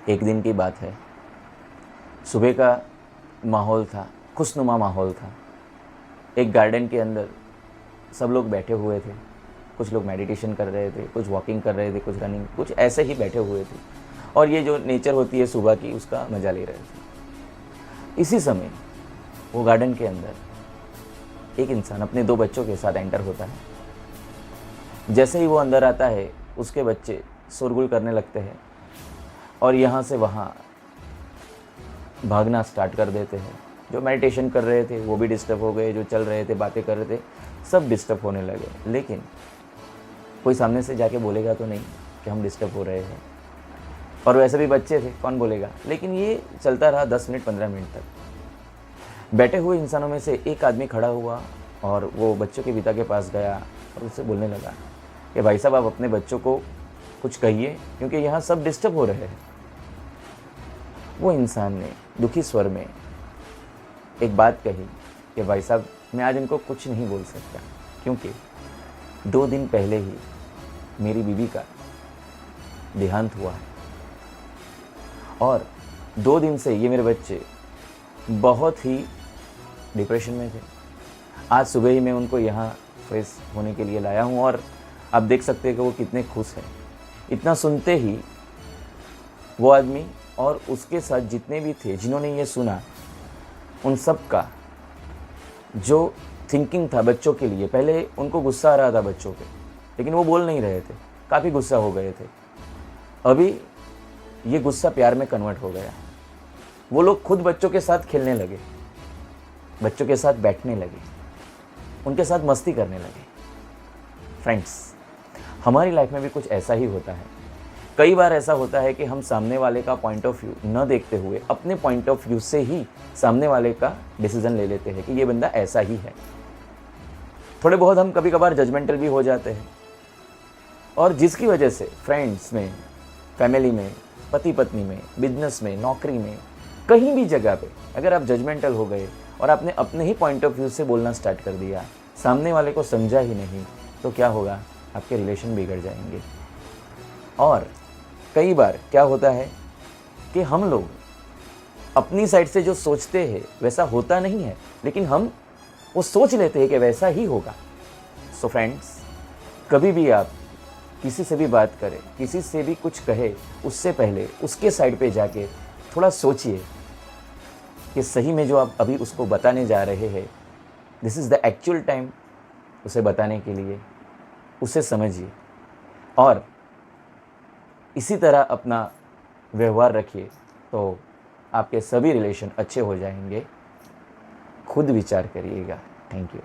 एक दिन की बात है, सुबह का माहौल था, खुशनुमा माहौल था। एक गार्डन के अंदर सब लोग बैठे हुए थे। कुछ लोग मेडिटेशन कर रहे थे, कुछ वॉकिंग कर रहे थे, कुछ रनिंग, कुछ ऐसे ही बैठे हुए थे और ये जो नेचर होती है सुबह की, उसका मज़ा ले रहे थे। इसी समय वो गार्डन के अंदर एक इंसान अपने 2 बच्चों के साथ एंटर होता है। जैसे ही वो अंदर आता है, उसके बच्चे शोरगुल करने लगते हैं और यहाँ से वहाँ भागना स्टार्ट कर देते हैं। जो मेडिटेशन कर रहे थे वो भी डिस्टर्ब हो गए, जो चल रहे थे, बातें कर रहे थे, सब डिस्टर्ब होने लगे। लेकिन कोई सामने से जाके बोलेगा तो नहीं कि हम डिस्टर्ब हो रहे हैं, और वैसे भी बच्चे थे, कौन बोलेगा। लेकिन ये चलता रहा 10 मिनट 15 मिनट तक। बैठे हुए इंसानों में से एक आदमी खड़ा हुआ और वो बच्चों के पिता के पास गया और उससे बोलने लगा कि भाई साहब, आप अपने बच्चों को कुछ कहिए, क्योंकि यहाँ सब डिस्टर्ब हो रहे हैं। वो इंसान ने दुखी स्वर में एक बात कही कि भाई साहब, मैं आज इनको कुछ नहीं बोल सकता, क्योंकि 2 दिन पहले ही मेरी बीवी का देहांत हुआ है और 2 दिन से ये मेरे बच्चे बहुत ही डिप्रेशन में थे। आज सुबह ही मैं उनको यहाँ फ्रेश होने के लिए लाया हूँ और आप देख सकते हैं कि वो कितने खुश हैं। इतना सुनते ही वो आदमी और उसके साथ जितने भी थे जिन्होंने ये सुना, उन सब का जो थिंकिंग था बच्चों के लिए, पहले उनको गुस्सा आ रहा था बच्चों पे, लेकिन वो बोल नहीं रहे थे, काफ़ी गुस्सा हो गए थे। अभी ये गुस्सा प्यार में कन्वर्ट हो गया। वो लोग खुद बच्चों के साथ खेलने लगे, बच्चों के साथ बैठने लगे, उनके साथ मस्ती करने लगे। फ्रेंड्स, हमारी लाइफ में भी कुछ ऐसा ही होता है। कई बार ऐसा होता है कि हम सामने वाले का पॉइंट ऑफ व्यू न देखते हुए अपने पॉइंट ऑफ व्यू से ही सामने वाले का डिसीजन ले लेते हैं कि ये बंदा ऐसा ही है। थोड़े बहुत हम कभी कभार जजमेंटल भी हो जाते हैं, और जिसकी वजह से फ्रेंड्स में, फैमिली में, पति पत्नी में, बिजनेस में, नौकरी में, कहीं भी जगह पे अगर आप जजमेंटल हो गए और आपने अपने ही पॉइंट ऑफ व्यू से बोलना स्टार्ट कर दिया, सामने वाले को समझा ही नहीं, तो क्या होगा? आपके रिलेशन बिगड़ जाएंगे। और कई बार क्या होता है कि हम लोग अपनी साइड से जो सोचते हैं वैसा होता नहीं है, लेकिन हम वो सोच लेते हैं कि वैसा ही होगा। सो फ्रेंड्स, कभी भी आप किसी से भी बात करें, किसी से भी कुछ कहे, उससे पहले उसके साइड पे जाके थोड़ा सोचिए कि सही में जो आप अभी उसको बताने जा रहे हैं, this is the actual time उसे बताने के लिए। उसे समझिए और इसी तरह अपना व्यवहार रखिए, तो आपके सभी रिलेशन अच्छे हो जाएंगे। खुद विचार करिएगा। Thank you.